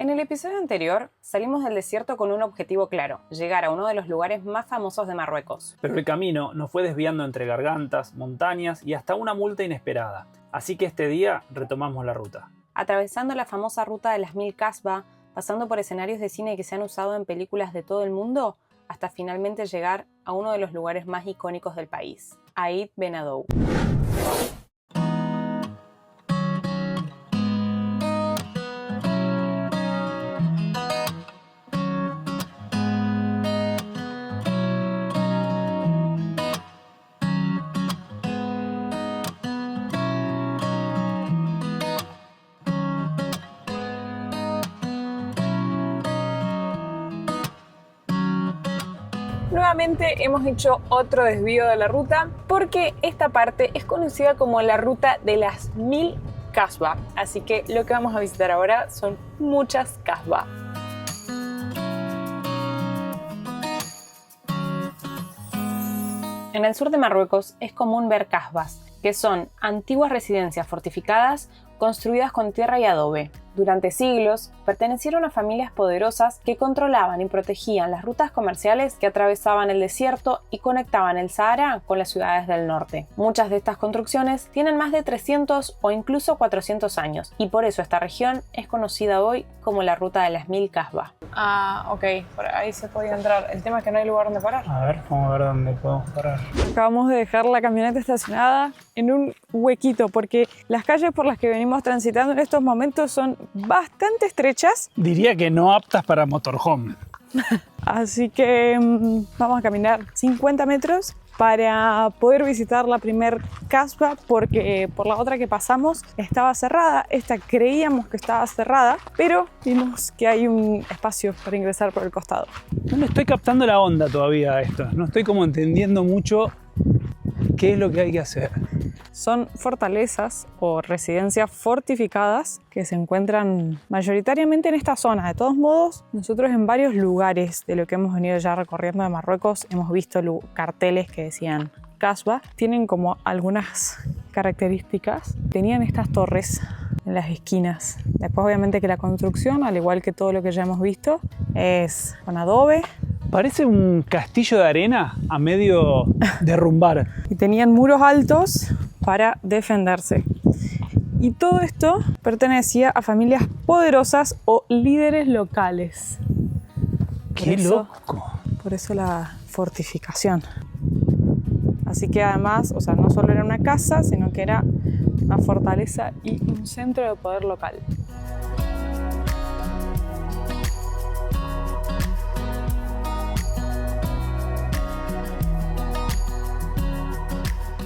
En el episodio anterior salimos del desierto con un objetivo claro, llegar a uno de los lugares más famosos de Marruecos. Pero el camino nos fue desviando entre gargantas, montañas y hasta una multa inesperada. Así que este día retomamos la ruta. Atravesando la famosa ruta de las 1000 Kasbah, pasando por escenarios de cine que se han usado en películas de todo el mundo, hasta finalmente llegar a uno de los lugares más icónicos del país, Aït Ben Haddou. Nuevamente hemos hecho otro desvío de la ruta porque esta parte es conocida como la ruta de las 1000 Kasbah, así que lo que vamos a visitar ahora son muchas Kasbah. En el sur de Marruecos es común ver kasbahs, que son antiguas residencias fortificadas construidas con tierra y adobe. Durante siglos, pertenecieron a familias poderosas que controlaban y protegían las rutas comerciales que atravesaban el desierto y conectaban el Sahara con las ciudades del norte. Muchas de estas construcciones tienen más de 300 o incluso 400 años, y por eso esta región es conocida hoy como la ruta de las 1000 Kasbah. Ah, ok, por ahí se podía entrar. El tema es que no hay lugar donde parar. A ver, vamos a ver dónde podemos parar. Acabamos de dejar la camioneta estacionada en un huequito porque las calles por las que venimos transitando en estos momentos son bastante estrechas. Diría que no aptas para motorhome. Así que vamos a caminar 50 metros para poder visitar la primer Kasbah, porque por la otra que pasamos estaba cerrada. Esta creíamos que estaba cerrada, pero vimos que hay un espacio para ingresar por el costado. No le estoy captando la onda todavía a esto. No estoy como entendiendo mucho qué es lo que hay que hacer. Son fortalezas o residencias fortificadas que se encuentran mayoritariamente en esta zona. De todos modos, nosotros en varios lugares de lo que hemos venido ya recorriendo de Marruecos hemos visto carteles que decían Kasbah. Tienen como algunas características. Tenían estas torres en las esquinas. Después obviamente que la construcción, al igual que todo lo que ya hemos visto, es con adobe. Parece un castillo de arena a medio derrumbar. Y tenían muros altos para defenderse. Y todo esto pertenecía a familias poderosas o líderes locales. ¡Qué loco! Por eso la fortificación. Así que además, o sea, no solo era una casa, sino que era una fortaleza y un centro de poder local.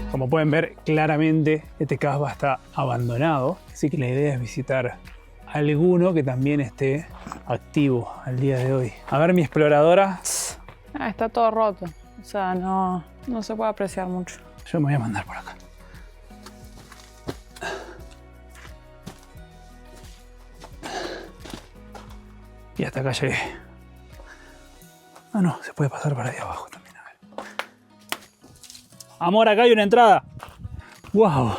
Como pueden ver, claramente este Kasbah está abandonado, así que la idea es visitar alguno que también esté activo al día de hoy. A ver, mi exploradora. Está todo roto, o sea, no se puede apreciar mucho. Yo me voy a mandar por acá. Y hasta acá llegué. Ah, no, se puede pasar para ahí abajo también. Amor, acá hay una entrada. ¡Wow!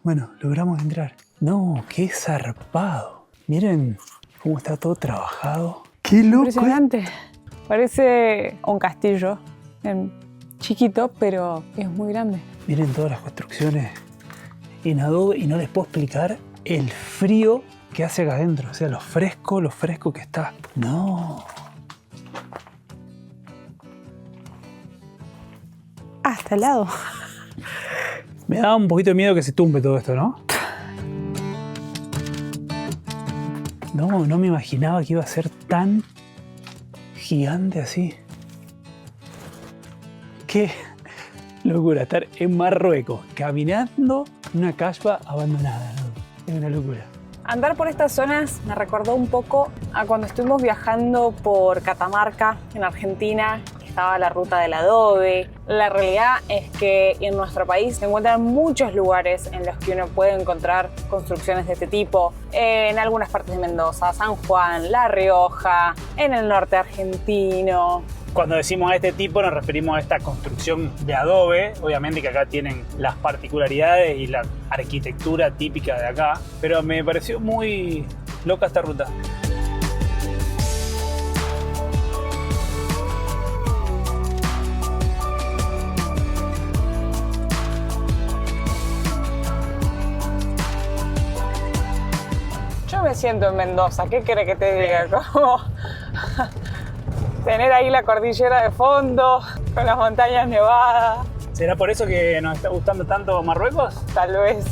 Bueno, logramos entrar. No, qué zarpado. Miren cómo está todo trabajado. ¡Qué loco! Impresionante. Parece un castillo chiquito, pero es muy grande. Miren todas las construcciones en adobe y no les puedo explicar el frío que hace acá adentro. O sea, lo fresco que está. No. Hasta el lado. Me da un poquito de miedo que se tumbe todo esto, ¿no? No me imaginaba que iba a ser tan gigante así. Qué locura estar en Marruecos, caminando en una Kasbah abandonada, ¿no? Es una locura. Andar por estas zonas me recordó un poco a cuando estuvimos viajando por Catamarca, en Argentina. Estaba la ruta del adobe. La realidad es que en nuestro país se encuentran muchos lugares en los que uno puede encontrar construcciones de este tipo. En algunas partes de Mendoza, San Juan, La Rioja, en el norte argentino. Cuando decimos a este tipo nos referimos a esta construcción de adobe, obviamente que acá tienen las particularidades y la arquitectura típica de acá, pero me pareció muy loca esta ruta. yo me siento en Mendoza, ¿qué quiere que te diga? Como tener ahí la cordillera de fondo, con las montañas nevadas. ¿Será por eso que nos está gustando tanto Marruecos? Tal vez.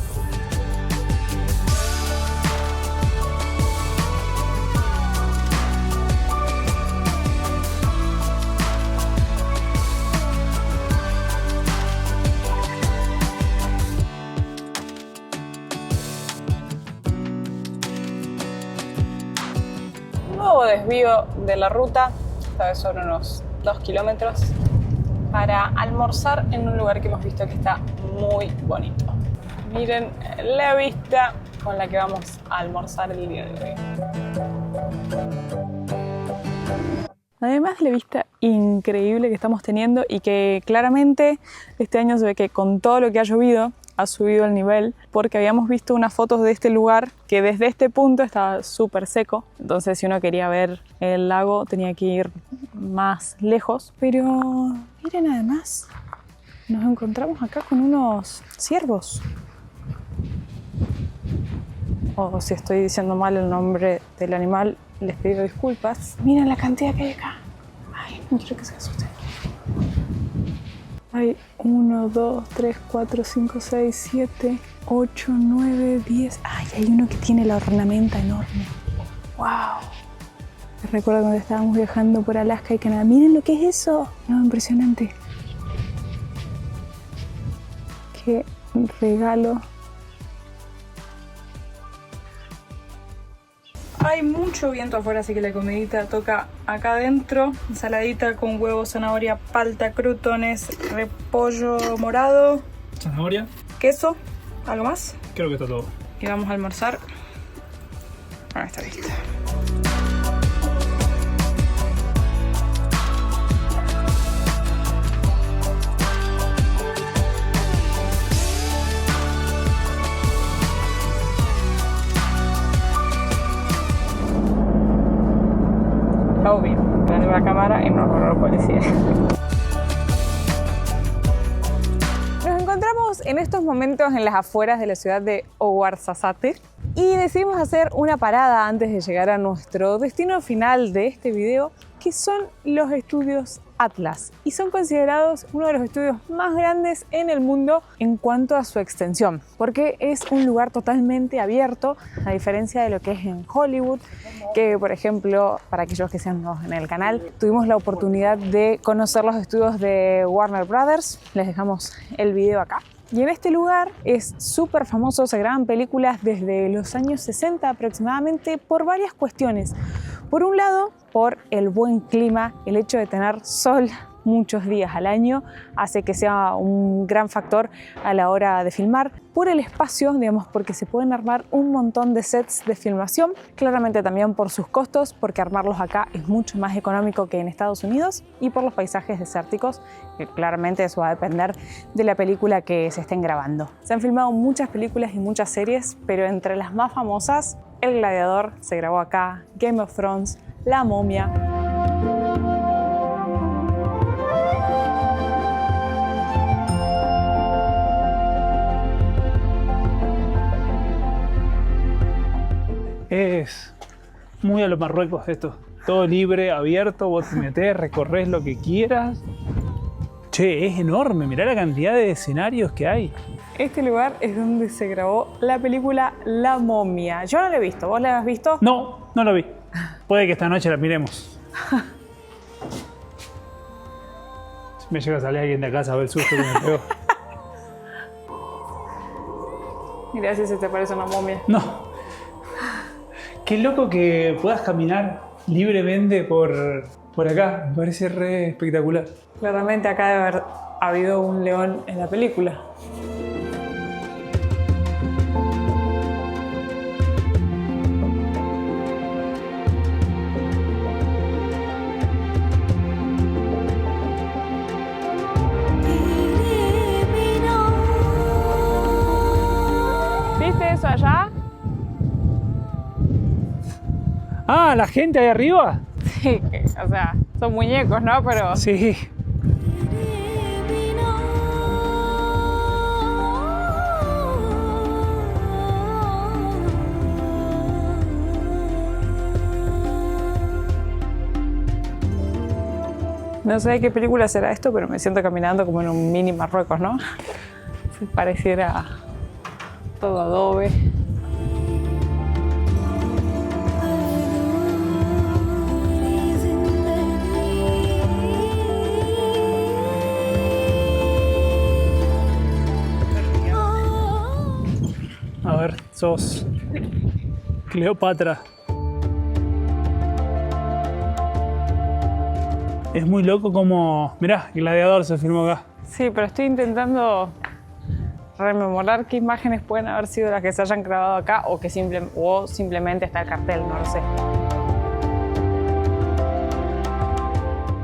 Nuevo desvío de la ruta, esta vez sobre unos 2 kilómetros, para almorzar en un lugar que hemos visto que está muy bonito. Miren la vista con la que vamos a almorzar el día de hoy. Además de la vista increíble que estamos teniendo y que claramente este año se ve que con todo lo que ha llovido ha subido el nivel, porque habíamos visto unas fotos de este lugar que desde este punto estaba súper seco, entonces si uno quería ver el lago tenía que ir más lejos. Pero miren, además nos encontramos acá con unos ciervos, o si estoy diciendo mal el nombre del animal les pido disculpas. Miren la cantidad que hay acá. Ay, no quiero que se asusten. Hay 1, 2, 3, 4, 5, 6, 7, 8, 9, 10. Ay, hay uno que tiene la ornamenta enorme. ¡Wow! Me recuerdo cuando estábamos viajando por Alaska y Canadá. ¡Miren lo que es eso! No, impresionante. ¡Qué regalo! Hay mucho viento afuera, así que la comidita toca acá adentro. Ensaladita con huevo, zanahoria, palta, crutones, repollo morado, ¿Zanahoria? queso, ¿algo más? Creo que está todo. Y vamos a almorzar con esta vista. Obvio, prende la cámara y nos agarró la policía. Nos encontramos en estos momentos en las afueras de la ciudad de Ouarzazate y decidimos hacer una parada antes de llegar a nuestro destino final de este video, que son los estudios Atlas, y son considerados uno de los estudios más grandes en el mundo en cuanto a su extensión, porque es un lugar totalmente abierto, a diferencia de lo que es en Hollywood, que por ejemplo, para aquellos que sean nuevos en el canal, tuvimos la oportunidad de conocer los estudios de Warner Brothers, les dejamos el video acá. Y en este lugar es súper famoso, se graban películas desde los años 60 aproximadamente por varias cuestiones. Por un lado, por el buen clima, el hecho de tener sol muchos días al año hace que sea un gran factor a la hora de filmar. Por el espacio, digamos, porque se pueden armar un montón de sets de filmación. Claramente también por sus costos, porque armarlos acá es mucho más económico que en Estados Unidos. Y por los paisajes desérticos, que claramente eso va a depender de la película que se estén grabando. Se han filmado muchas películas y muchas series, pero entre las más famosas, El Gladiador se grabó acá, Game of Thrones, La Momia. Es muy a los Marruecos esto. Todo libre, abierto, vos te metés, recorres lo que quieras. Che, es enorme, mirá la cantidad de escenarios que hay. Este lugar es donde se grabó la película La Momia. Yo no la he visto, ¿vos la has visto? No, no lo vi. Puede que esta noche la miremos. Si me llega a salir alguien de acá a ver el susto que me pegó. Mirá si se te parece una momia. No. Qué loco que puedas caminar libremente por acá. Me parece re espectacular. Claramente acá debe haber habido un león en la película. ¿Viste eso allá? Ah, ¿la gente ahí arriba? Sí, o sea, son muñecos, ¿no? Pero Sí. No sé de qué película será esto, pero me siento caminando como en un mini Marruecos, ¿no? Si pareciera todo adobe. A ver, sos Cleopatra. Es muy loco como... Mirá, Gladiador se filmó acá. Sí, pero estoy intentando rememorar qué imágenes pueden haber sido las que se hayan grabado acá o simplemente está el cartel, no lo sé.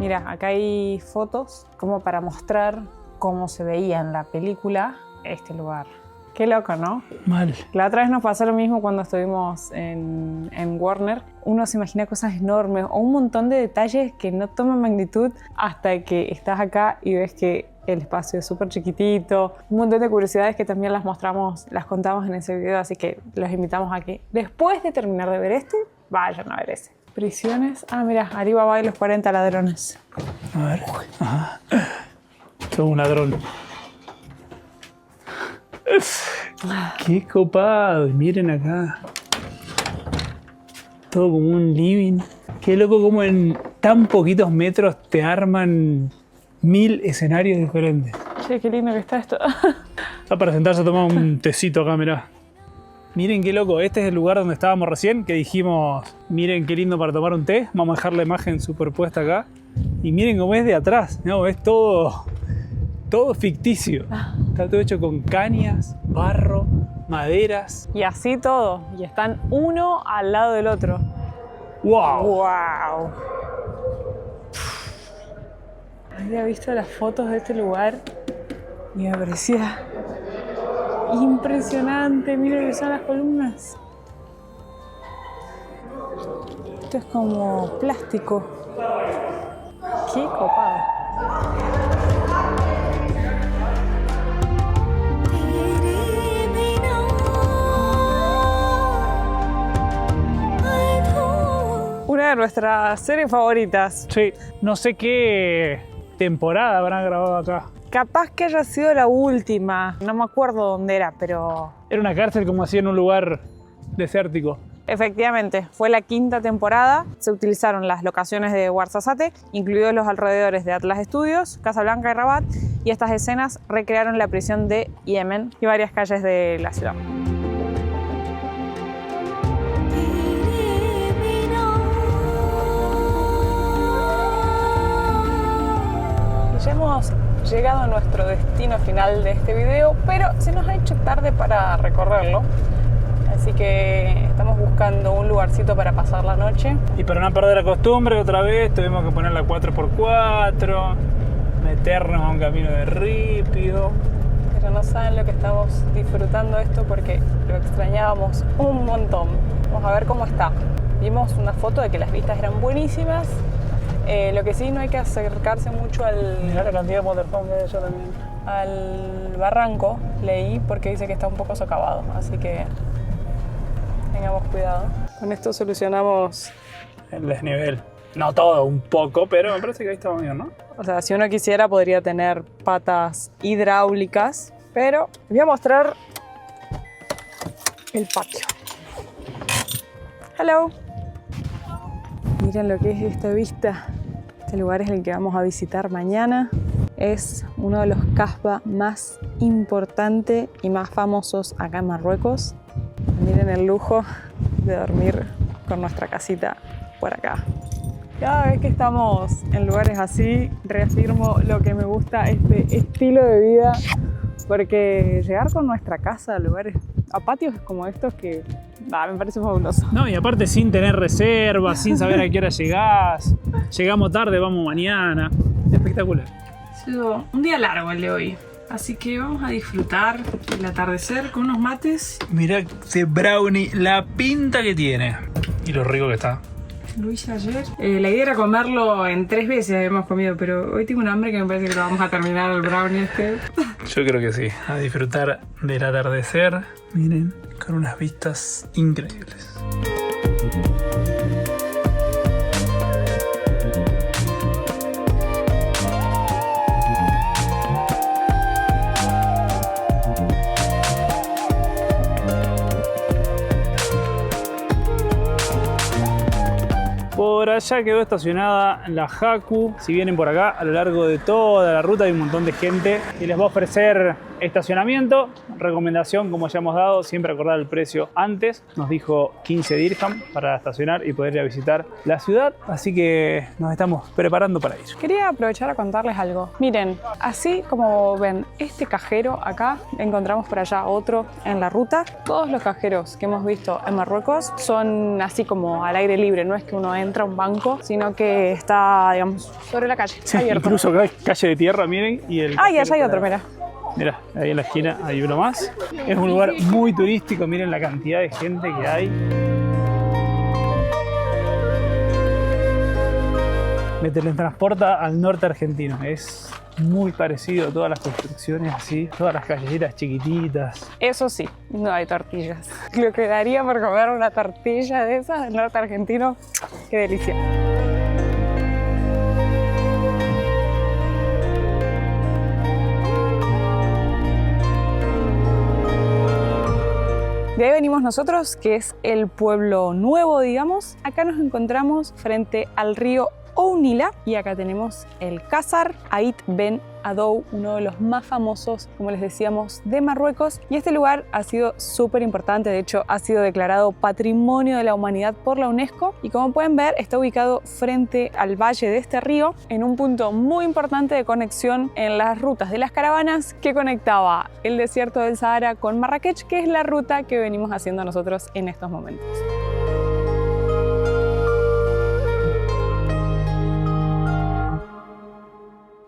Mira, acá hay fotos como para mostrar cómo se veía en la película este lugar. Qué loco, ¿no? Mal. La otra vez nos pasó lo mismo cuando estuvimos en Warner. Uno se imagina cosas enormes o un montón de detalles que no toman magnitud hasta que estás acá y ves que el espacio es súper chiquitito. Un montón de curiosidades que también las contamos en ese video, así que los invitamos a que después de terminar de ver este, vayan a ver ese. Prisiones. Ah, mira, arriba va y los 40 ladrones. A ver. Ajá. Todo un ladrón. Qué copado. Miren acá. Todo como un living. Qué loco como en tan poquitos metros te arman 1000 escenarios diferentes. Che, qué lindo que está esto. Está para sentarse a tomar un tecito acá, mirá. Miren qué loco. Este es el lugar donde estábamos recién, que dijimos, miren qué lindo para tomar un té. Vamos a dejar la imagen superpuesta acá. Y miren cómo es de atrás. No, es todo ficticio. Está todo hecho con cañas, barro, maderas. Y así todo. Y están uno al lado del otro. ¡Wow! ¡Wow! Había visto las fotos de este lugar y me parecía impresionante. Mira lo que son las columnas. Esto es como plástico. ¡Qué copado! Una de nuestras series favoritas. Sí, no sé qué temporada habrán grabado acá. Capaz que haya sido la última. No me acuerdo dónde era, pero... Era una cárcel como así en un lugar desértico. Efectivamente, fue la 5ª temporada. Se utilizaron las locaciones de Ouarzazate, incluidos los alrededores de Atlas Studios, Casablanca y Rabat, y estas escenas recrearon la prisión de Yemen y varias calles de la ciudad. Ya hemos llegado a nuestro destino final de este video, pero se nos ha hecho tarde para recorrerlo. Así que estamos buscando un lugarcito para pasar la noche. Y para no perder la costumbre, otra vez tuvimos que poner la 4x4, meternos a un camino de ripio. Pero no saben lo que estamos disfrutando esto porque lo extrañábamos un montón. Vamos a ver cómo está. Vimos una foto de que las vistas eran buenísimas. Lo que sí, no hay que acercarse mucho Mirá la cantidad de motorhome que hay allá también. al barranco, leí, porque dice que está un poco socavado. Así que tengamos cuidado. Con esto solucionamos... El desnivel. No todo, un poco, pero me parece que ahí estamos bien, ¿no? O sea, si uno quisiera podría tener patas hidráulicas, pero les voy a mostrar el patio. Hello. Miren lo que es esta vista. Este lugar es el que vamos a visitar mañana. Es uno de los casbah más importantes y más famosos acá en Marruecos. Miren el lujo de dormir con nuestra casita por acá. Cada vez que estamos en lugares así, reafirmo lo que me gusta este estilo de vida, porque llegar con nuestra casa a lugares, a patios como estos, que me parece fabuloso. No, y aparte sin tener reservas, sin saber a qué hora llegás. Llegamos tarde, vamos mañana. Espectacular. Ha sido un día largo el de hoy, así que vamos a disfrutar el atardecer con unos mates. Mirá ese brownie, la pinta que tiene. Y lo rico que está. Lo hice ayer. La idea era comerlo en 3 veces, habíamos comido, pero hoy tengo un hambre que me parece que lo vamos a terminar el brownie este. Yo creo que sí. A disfrutar del atardecer. Miren, con unas vistas increíbles. Por allá quedó estacionada la Haku. Si vienen por acá, a lo largo de toda la ruta hay un montón de gente y les va a ofrecer estacionamiento. Recomendación, como ya hemos dado, siempre acordar el precio antes. Nos dijo 15 dirham para estacionar y poder ir a visitar la ciudad. Así que nos estamos preparando para ir. Quería aprovechar a contarles algo. Miren, así como ven este cajero acá, encontramos por allá otro en la ruta. Todos los cajeros que hemos visto en Marruecos son así como al aire libre. No es que uno entra a un banco, sino que está, digamos, sobre la calle, Sí, abierto. incluso acá hay calle de tierra, miren. Y el Ah, y allá hay otro, mira. Mira, ahí en la esquina hay uno más. Es un lugar muy turístico, miren la cantidad de gente que hay. Me teletransporta al norte argentino. Es muy parecido a todas las construcciones así, todas las callecitas chiquititas. Eso sí, no hay tortillas. Lo que daría por comer una tortilla de esas del norte argentino, qué delicia. De ahí venimos nosotros, que es el pueblo nuevo, digamos. Acá nos encontramos frente al río Ounila y acá tenemos el Qasr Ait Ben Adou, uno de los más famosos, como les decíamos, de Marruecos. Y este lugar ha sido súper importante, de hecho ha sido declarado Patrimonio de la Humanidad por la UNESCO y como pueden ver está ubicado frente al valle de este río en un punto muy importante de conexión en las rutas de las caravanas que conectaba el desierto del Sahara con Marrakech, que es la ruta que venimos haciendo nosotros en estos momentos.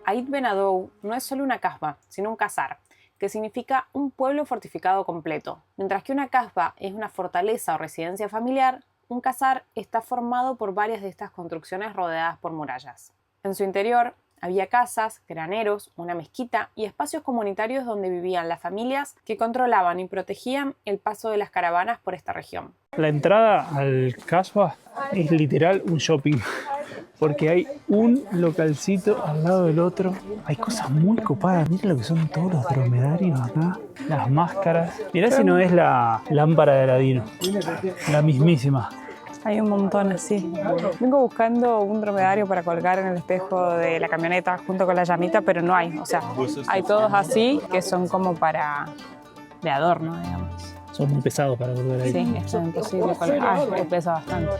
Ait Ben Adou no es solo una kasba, sino un qasr, que significa un pueblo fortificado completo. Mientras que una kasba es una fortaleza o residencia familiar, un qasr está formado por varias de estas construcciones rodeadas por murallas. En su interior había casas, graneros, una mezquita y espacios comunitarios donde vivían las familias que controlaban y protegían el paso de las caravanas por esta región. La entrada al Kasbah es literal un shopping, porque hay un localcito al lado del otro. Hay cosas muy copadas, miren lo que son todos los dromedarios acá, las máscaras. Mirá si no es la lámpara de Aladino, la mismísima. Hay un montón así. Vengo buscando un dromedario para colgar en el espejo de la camioneta junto con la llamita, pero no hay. O sea, hay todos así que son como para de adorno, digamos. Son muy pesados para volver ahí. Sí, esto es imposible colgar. Ah, pesa bastante.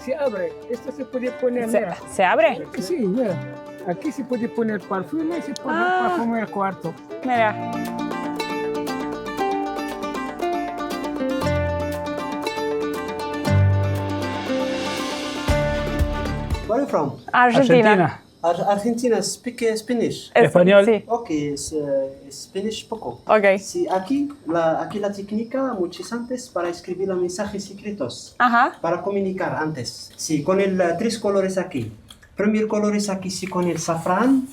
Se abre, esto se puede poner, mira. ¿Se abre? Sí, mira. Aquí se puede poner perfume y se pone perfume al cuarto. Mira. Where are you from? Argentina. Argentina speak Spanish. Español. Sí. Ok, Spanish poco. Ok. Sí, aquí la técnica muchos antes para escribir los mensajes secretos, Ajá. para comunicar antes. Sí, con el tres colores aquí. Primer color es aquí, sí, con el safrán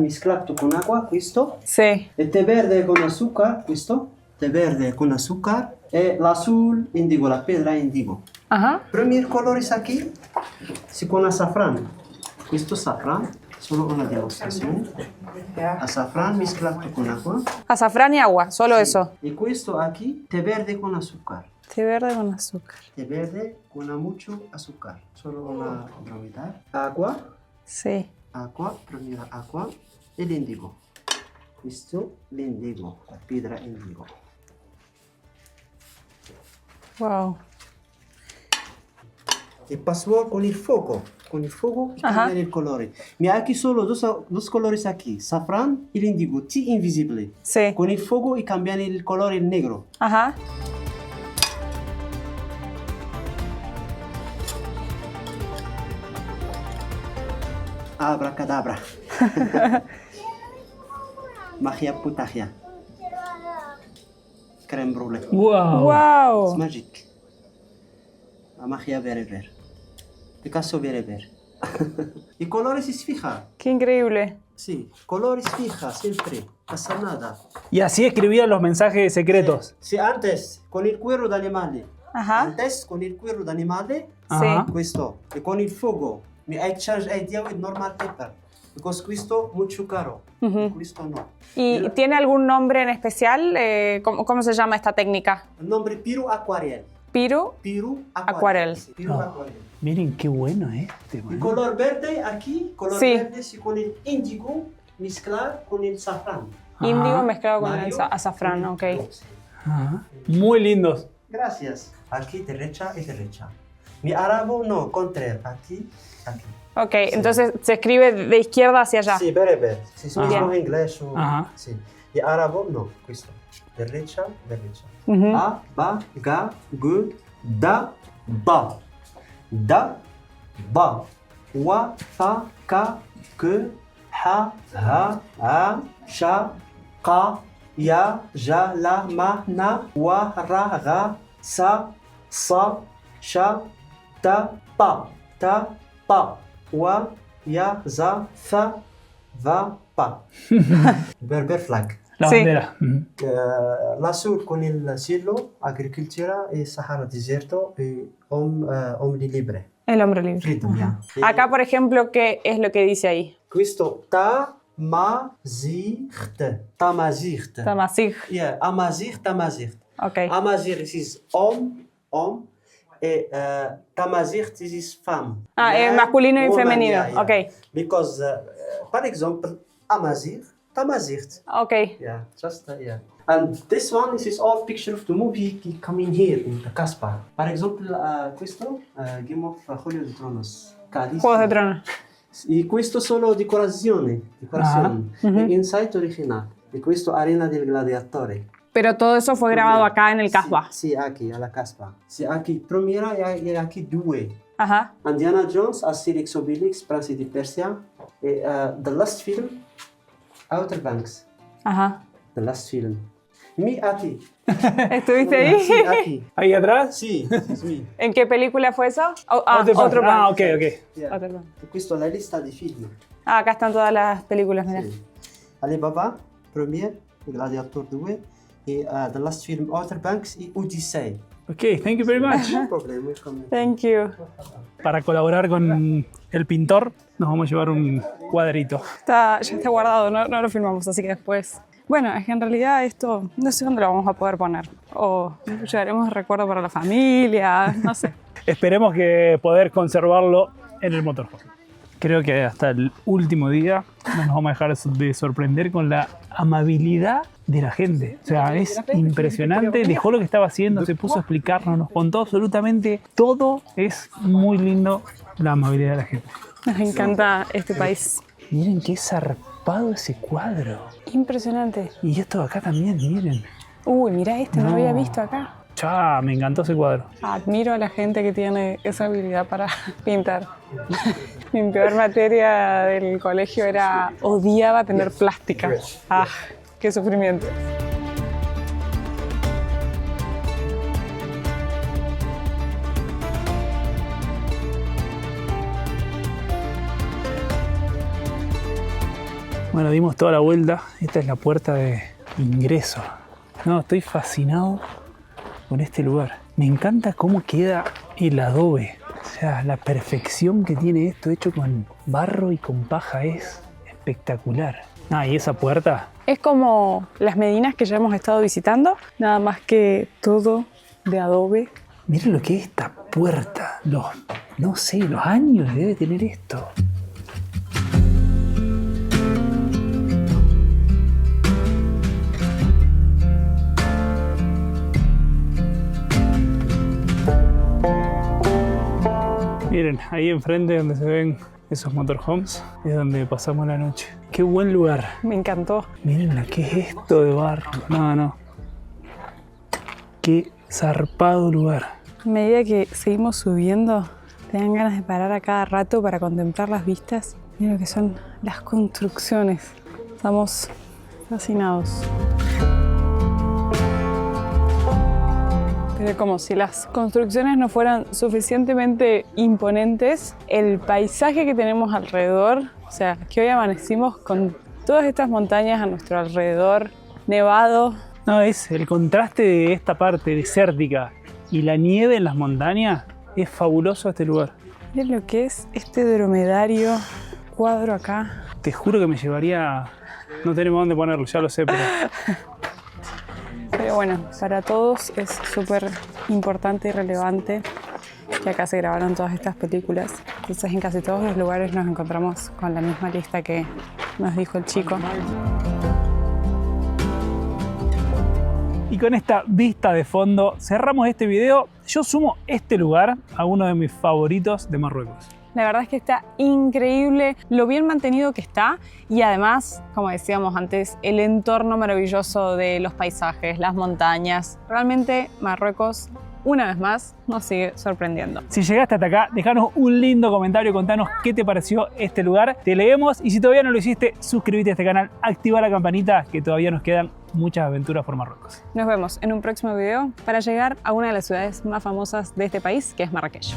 mezclado con agua, questo. Sí. El té verde con azúcar, questo. Té verde con azúcar. El azul, indigo, la piedra indigo. Ajá. Primer color es aquí, sí, con azafrán. Questo safrán, solo una demostración. Azafrán mezclado con agua. Azafrán y agua, solo eso. Y questo aquí, té verde con azúcar. Té verde con azúcar. Té verde con mucho azúcar. Solo una dromedario. Agua, Sí. primera agua. El indigo. Questo l'indigo, la piedra indigo. Wow. Y pasó con el fuego y Ajá. cambian el color. Mira aquí solo dos colores aquí, safrán y el indigo, T invisible. Sí. Con el fuego y cambian el color en negro. Ajá. Abracadabra. Magia putagia. Crème brûlée. ¡Wow! Wow. Es magic. La magia bereber. Picasso bereber. Y colores es fija. Qué increíble. Sí, colores fija, siempre. Pasa nada. Y así escribían los mensajes secretos. Sí, antes, con el cuero de animales. Ajá. Antes, con el cuero de animales, Ajá. questo. Y con el fuego. Mi I charge idea with normal paper. Because questo mucho caro. Ujú. Questo no. ¿Y tiene algún nombre en especial? ¿Cómo se llama esta técnica? El nombre Piro Aquarel. Piru. Piru Acuarel. Sí, Piru Oh. Acuarel. Miren qué bueno este, Y man. color verde aquí, color Sí. verde sí, con el índigo mezclar con el safrán. Índigo mezclado con el Mario, azafrán, ok. Ajá. Muy lindos. Gracias. Aquí derecha y derecha. Mi árabe no, contrario. Aquí, aquí. Ok, entonces se escribe de izquierda hacia allá. Sí, bereber. Si sono Ajá. inglés o... Ajá. Sì. E arabo no, questo. Derecha, derecha. Ujú. A, ba, ga, gu, da, ba. Da, ba. Wa, fa, ka, ke, ha, a, sha, qa, ya, ja, la, ma, na, wa, ra, ga, sa, sha, ta, pa. Wa, ya, za, fa, va, pa. Berber flag. La Sí. bandera. Ujú. L'azur con el cielo, agricultura y Sahara desierto y hombre libre. El hombre libre. Freedom, yeah. Acá, por ejemplo, ¿qué es lo que dice ahí? Questo Tamazight. Tamasig. Yeah, Tamazight. Ok. Amazight is om, e Tamazight is femme. Ah, Man, masculino y woman, femenino. yeah, yeah. Ok. Because, for example, Amazight, Tamazight. Ok. Yeah, just yeah. And this one, this is all picture of the movie coming here in the Casbah. For example, questo Game of Juego de Tronos. Juegos de Tronos. E questo solo decorazione. E inside original. E questo Arena del Gladiatore. Pero todo eso fue grabado acá en el Casbah. Sì, aquí, alla Casbah. Sì, aquí primera e aquí due. Ajá. Indiana Jones, Asterix Obelix, Prince di Persia. E the last film, Outer Banks. Ajá. The last film. Me aquí. ¿Estuviste ahí? Sí, aquí. Ahí atrás. Sì, it's me. ¿En qué película fue eso? Oh, otro Ah, plan. ok, ok. Yeah. Otro plan. E questo è la lista di film. Ah, acá están todas las películas, mira. Sì. Alibaba, Premier, Gladiator 2 e The Last Film, Outer Banks e Odyssey. Ok, thank you very much. No problema, welcome. Thank you. Para colaborar con el pintor, nos vamos a llevar un cuadrito. Ya está guardado, no lo filmamos, así que después... Bueno, es que en realidad esto no sé dónde lo vamos a poder poner. O lo llevaremos de recuerdo para la familia, no sé. Esperemos que poder conservarlo en el motorhome. Creo que hasta el último día no nos vamos a dejar de sorprender con la amabilidad de la gente. O sea, es impresionante. Dejó lo que estaba haciendo, se puso a explicarnos, nos contó absolutamente todo. Es muy lindo la amabilidad de la gente. Nos encanta este país. Miren qué zarpado ese cuadro. Impresionante. Y esto de acá también, miren. Uy, mira este, no lo había visto acá. Ya, me encantó ese cuadro. Admiro a la gente que tiene esa habilidad para pintar. Mi peor materia del colegio era odiaba tener plástica. Ah, qué sufrimiento. Bueno, dimos toda la vuelta. Esta es la puerta de ingreso. No, estoy fascinado con este lugar. Me encanta cómo queda el adobe. O sea, la perfección que tiene esto hecho con barro y con paja es espectacular. Ah, y esa puerta. Es como las Medinas que ya hemos estado visitando, nada más que todo de adobe. Miren lo que es esta puerta. No sé, los años que debe tener esto. Miren, ahí enfrente donde se ven esos motorhomes es donde pasamos la noche. Qué buen lugar. Me encantó. Miren qué es esto de barro. No. Qué zarpado lugar. A medida que seguimos subiendo, te dan ganas de parar a cada rato para contemplar las vistas. Mira lo que son las construcciones. Estamos fascinados. Pero como si las construcciones no fueran suficientemente imponentes, el paisaje que tenemos alrededor, o sea, que hoy amanecimos con todas estas montañas a nuestro alrededor, nevado. No, es el contraste de esta parte desértica y la nieve en las montañas. Es fabuloso este lugar. Miren lo que es este dromedario cuadro acá. Te juro que me llevaría... No tenemos dónde ponerlo, ya lo sé, pero... Pero bueno, para todos es súper importante y relevante que acá se grabaron todas estas películas. Entonces en casi todos los lugares nos encontramos con la misma lista que nos dijo el chico. Y con esta vista de fondo cerramos este video. Yo sumo este lugar a uno de mis favoritos de Marruecos. La verdad es que está increíble lo bien mantenido que está y además, como decíamos antes, el entorno maravilloso de los paisajes, las montañas. Realmente Marruecos, una vez más, nos sigue sorprendiendo. Si llegaste hasta acá, déjanos un lindo comentario, contanos qué te pareció este lugar. Te leemos y si todavía no lo hiciste, suscríbete a este canal, activa la campanita que todavía nos quedan muchas aventuras por Marruecos. Nos vemos en un próximo video para llegar a una de las ciudades más famosas de este país, que es Marrakech.